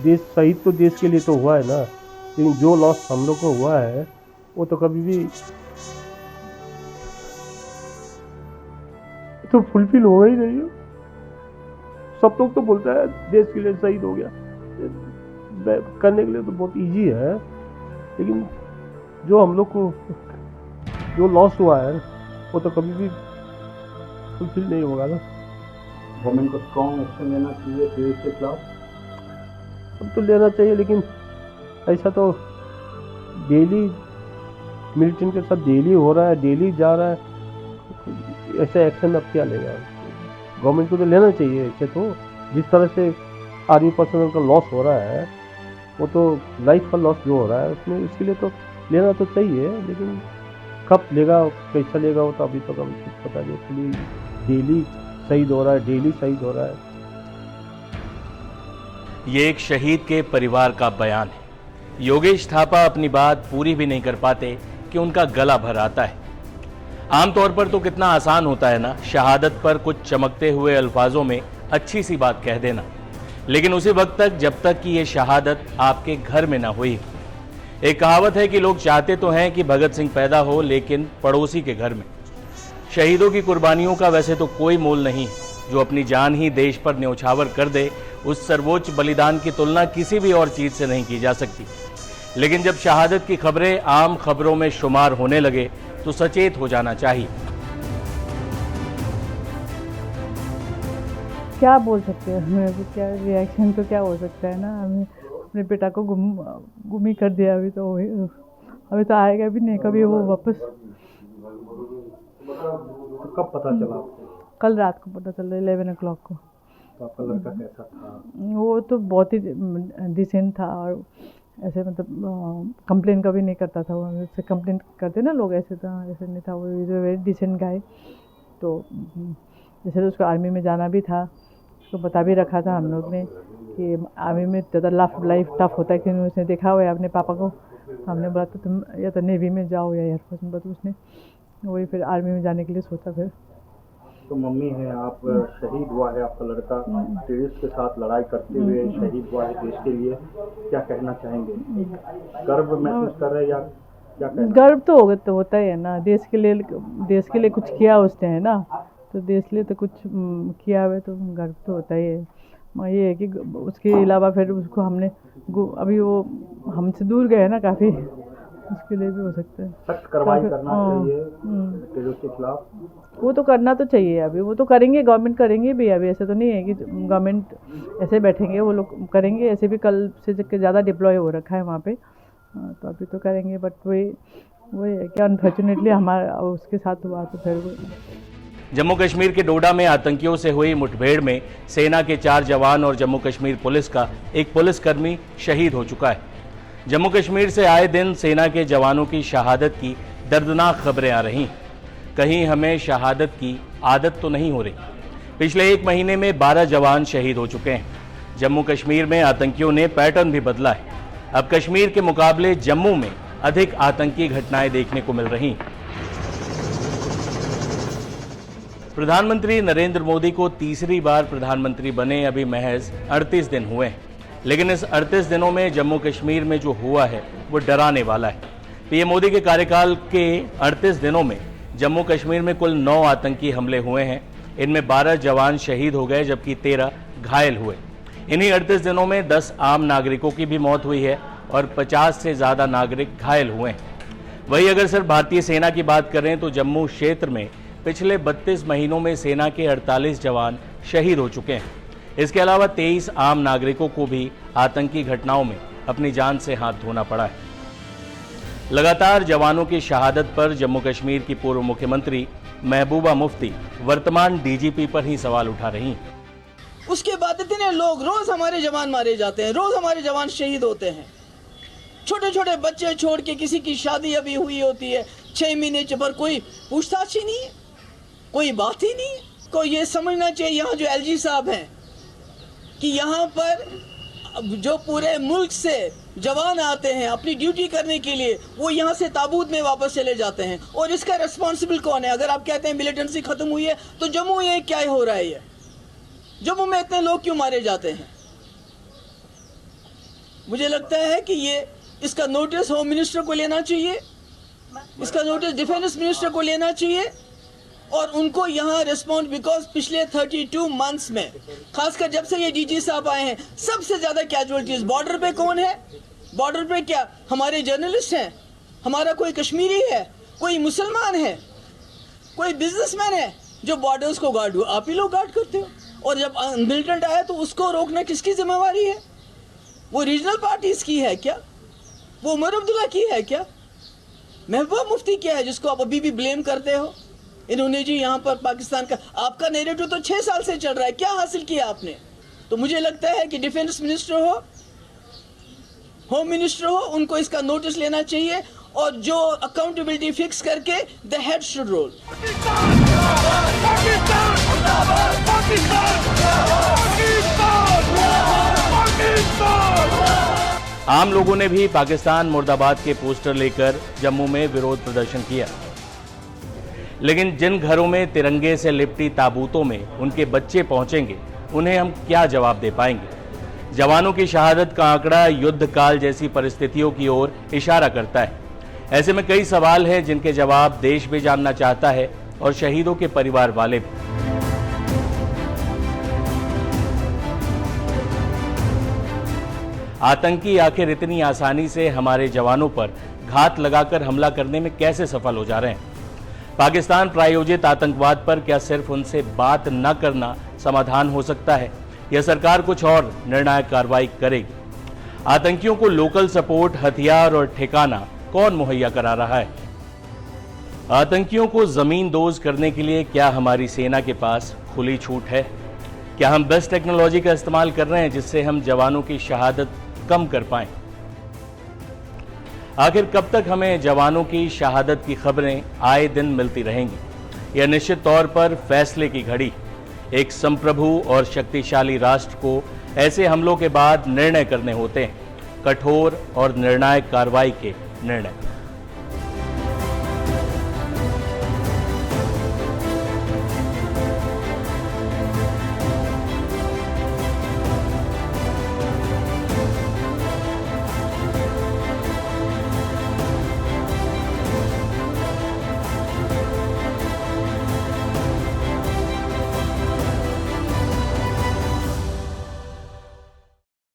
देश शहीद तो देश के लिए तो हुआ है ना, लेकिन जो लॉस हम लोग को हुआ है वो तो कभी भी तो फुलफिल होगा ही नहीं है। सब लोग तो बोलते हैं देश के लिए शहीद हो गया, करने के लिए तो बहुत इजी है, लेकिन जो हम लोग को जो लॉस हुआ है वो तो कभी भी फुलफिल नहीं होगा ना। गवर्नमेंट को स्ट्रॉन्ग एक्शन लेना चाहिए देश के खिलाफ। अब तो लेना चाहिए, लेकिन ऐसा तो डेली मिलिटेंट के साथ डेली हो रहा है, डेली जा रहा है, ऐसे एक्शन अब क्या लेगा। गवर्नमेंट को तो लेना चाहिए ऐसे, तो जिस तरह से आर्मी पर्सनल का लॉस हो रहा है वो तो लाइफ का लॉस जो हो रहा है उसमें, इसके लिए तो लेना तो चाहिए, लेकिन कब लेगा कैसा लेगा वो तो अभी तक अभी कुछ पता नहीं। इसलिए डेली शहीद हो रहा है, डेली शहीद हो रहा है। ये एक शहीद के परिवार का बयान है। योगेश थापा अपनी बात पूरी भी नहीं कर पाते कि उनका गला भर आता है। आमतौर पर तो कितना आसान होता है ना, शहादत पर कुछ चमकते हुए अल्फाजों में अच्छी सी बात कह देना, लेकिन उसी वक्त तक जब तक कि ये शहादत आपके घर में ना हुई। एक कहावत है कि लोग चाहते तो हैं कि भगत सिंह पैदा हो, लेकिन पड़ोसी के घर में। शहीदों की कुर्बानियों का वैसे तो कोई मोल नहीं, जो अपनी जान ही देश पर न्यौछावर कर दे उस सर्वोच्च बलिदान की तुलना किसी भी और चीज से नहीं की जा सकती। लेकिन जब शहादत की खबरें आम खबरों में शुमार होने लगे तो सचेत हो जाना चाहिए। क्या बोल सकते हैं, मेरे को क्या रिएक्शन तो क्या हो सकता है ना। हमें अपने बेटा को गुम ही कर दिया, अभी तो आएगा भी नहीं कभी वो वापस। तो कब पता चला? कल रात को पता चला 11 o'clock को। तो आपका लड़का कैसा था? वो तो बहुत ही डिसेंट था, और ऐसे मतलब कंप्लेन कभी नहीं करता था। वो जैसे कंप्लेन करते ना लोग, ऐसे था, ऐसे नहीं था। वो is a very decent guy. तो जैसे तो उसको आर्मी में जाना भी था, उसको बता भी रखा था हम लोग ने कि आर्मी में ज़्यादा लाइफ टफ होता है, क्योंकि उसने देखा हुआ है अपने पापा को। हमने बोला तो तुम या तो नेवी में जाओ या एयरफोर्स में, तो उसने वही फिर आर्मी में जाने के लिए सोचा। फिर तो मम्मी है आप, शहीद हुआ है आपका लड़का, टेररिस्ट के साथ लड़ाई करते हुए शहीद हुआ है देश के लिए, क्या कहना चाहेंगे? गर्व महसूस कर रहे हैं या क्या कहना? गर्व तो होता ही है ना, देश के लिए कुछ किया उसने, है ना। तो देश के लिए तो कुछ किया हुआ, तो गर्व तो होता ही है। ये है कि उसके अलावा फिर उसको हमने अभी वो हमसे दूर गए ना काफ़ी, उसके लिए भी हो सकता है। सख्त कार्रवाई करना चाहिए टेररिस्ट के खिलाफ। वो तो करना तो चाहिए, अभी वो तो करेंगे, गवर्नमेंट करेंगे भी। अभी ऐसा तो नहीं है कि गवर्नमेंट ऐसे बैठेंगे, वो लोग करेंगे। ऐसे भी कल से ज़्यादा डिप्लॉय हो रखा है वहाँ पे, तो अभी तो करेंगे। बट वही है कि अनफॉर्चुनेटली हमारा उसके साथ हुआ, तो फिर वो। जम्मू कश्मीर के डोडा में आतंकियों से हुई मुठभेड़ में सेना के 4 जवान और जम्मू कश्मीर पुलिस का एक पुलिसकर्मी शहीद हो चुका है। जम्मू कश्मीर से आए दिन सेना के जवानों की शहादत की दर्दनाक खबरें आ रही। कहीं हमें शहादत की आदत तो नहीं हो रही। पिछले 1 महीने में 12 जवान शहीद हो चुके हैं। जम्मू कश्मीर में आतंकियों ने पैटर्न भी बदला है। अब कश्मीर के मुकाबले जम्मू में अधिक आतंकी घटनाएं देखने को मिल रही। प्रधानमंत्री नरेंद्र मोदी को तीसरी बार प्रधानमंत्री बने अभी महज 38 दिन हुए हैं, लेकिन इस 38 दिनों में जम्मू कश्मीर में जो हुआ है वो डराने वाला है। पीएम मोदी के कार्यकाल के 38 दिनों में जम्मू कश्मीर में कुल 9 आतंकी हमले हुए हैं। इनमें 12 जवान शहीद हो गए, जबकि 13 घायल हुए। इन्हीं 38 दिनों में 10 आम नागरिकों की भी मौत हुई है और 50 से ज़्यादा नागरिक घायल हुए हैं। वहीं अगर सिर्फ भारतीय सेना की बात करें तो जम्मू क्षेत्र में पिछले 32 महीनों में सेना के 48 जवान शहीद हो चुके हैं। इसके अलावा 23 आम नागरिकों को भी आतंकी घटनाओं में अपनी जान से हाथ धोना पड़ा है। लगातार जवानों की शहादत पर जम्मू कश्मीर की पूर्व मुख्यमंत्री महबूबा मुफ्ती वर्तमान डीजीपी पर ही सवाल उठा रही हैं। उसके बाद इतने लोग, रोज हमारे जवान मारे जाते हैं, रोज हमारे जवान शहीद होते हैं। छोटे छोटे बच्चे छोड़ के, किसी की शादी अभी हुई होती है 6 महीने पर कोई पूछताछ ही नहीं है, कोई बात ही नहीं है। को ये समझना चाहिए यहाँ जो एलजी साहब हैं कि यहाँ पर जो पूरे मुल्क से जवान आते हैं अपनी ड्यूटी करने के लिए, वो यहाँ से ताबूत में वापस चले जाते हैं। और इसका रिस्पॉन्सिबल कौन है? अगर आप कहते हैं मिलिटेंसी खत्म हुई है, तो जम्मू ये क्या हो रहा है? ये जम्मू में इतने लोग क्यों मारे जाते हैं? मुझे लगता है कि ये इसका नोटिस होम मिनिस्टर को लेना चाहिए, इसका नोटिस डिफेंस मिनिस्टर को लेना चाहिए और उनको यहाँ रिस्पॉन्ड, बिकॉज पिछले 32 मंथ्स में, खासकर जब से ये डीजी साहब आए हैं, सबसे ज्यादा कैजुअलिटीज बॉर्डर पे कौन है? बॉर्डर पे क्या हमारे जर्नलिस्ट हैं, हमारा कोई कश्मीरी है, कोई मुसलमान है, कोई बिजनेसमैन है जो बॉर्डर्स को गार्ड हुआ? आप ही लोग गार्ड करते हो। और जब मिलिटेंट आया तो उसको रोकना किसकी जिम्मेवारी है? वो रीजनल पार्टीज की है क्या? वो उमर अब्दुल्ला की है क्या? महबूबा मुफ्ती क्या है जिसको आप अभी भी ब्लेम करते हो? इन्होंने जी यहाँ पर पाकिस्तान का, आपका नैरेटिव तो 6 साल से चल रहा है, क्या हासिल किया आपने? तो मुझे लगता है कि डिफेंस मिनिस्टर हो, होम मिनिस्टर हो, उनको इसका नोटिस लेना चाहिए और जो अकाउंटेबिलिटी फिक्स करके द हेड शुड रोल। आम लोगों ने भी पाकिस्तान मुर्दाबाद के पोस्टर लेकर जम्मू में विरोध प्रदर्शन किया, लेकिन जिन घरों में तिरंगे से लिपटी ताबूतों में उनके बच्चे पहुंचेंगे, उन्हें हम क्या जवाब दे पाएंगे? जवानों की शहादत का आंकड़ा युद्ध काल जैसी परिस्थितियों की ओर इशारा करता है। ऐसे में कई सवाल हैं जिनके जवाब देश भी जानना चाहता है और शहीदों के परिवार वाले भी। आतंकी आखिर इतनी आसानी से हमारे जवानों पर घात लगाकर हमला करने में कैसे सफल हो जा रहे हैं? पाकिस्तान प्रायोजित आतंकवाद पर क्या सिर्फ उनसे बात न करना समाधान हो सकता है या सरकार कुछ और निर्णायक कार्रवाई करेगी? आतंकियों को लोकल सपोर्ट, हथियार और ठिकाना कौन मुहैया करा रहा है? आतंकियों को जमीन दोज करने के लिए क्या हमारी सेना के पास खुली छूट है? क्या हम बेस्ट टेक्नोलॉजी का इस्तेमाल कर रहे हैं जिससे हम जवानों की शहादत कम कर पाएं? आखिर कब तक हमें जवानों की शहादत की खबरें आए दिन मिलती रहेंगी? यह निश्चित तौर पर फैसले की घड़ी। एक संप्रभु और शक्तिशाली राष्ट्र को ऐसे हमलों के बाद निर्णय करने होते हैं, कठोर और निर्णायक कार्रवाई के निर्णय।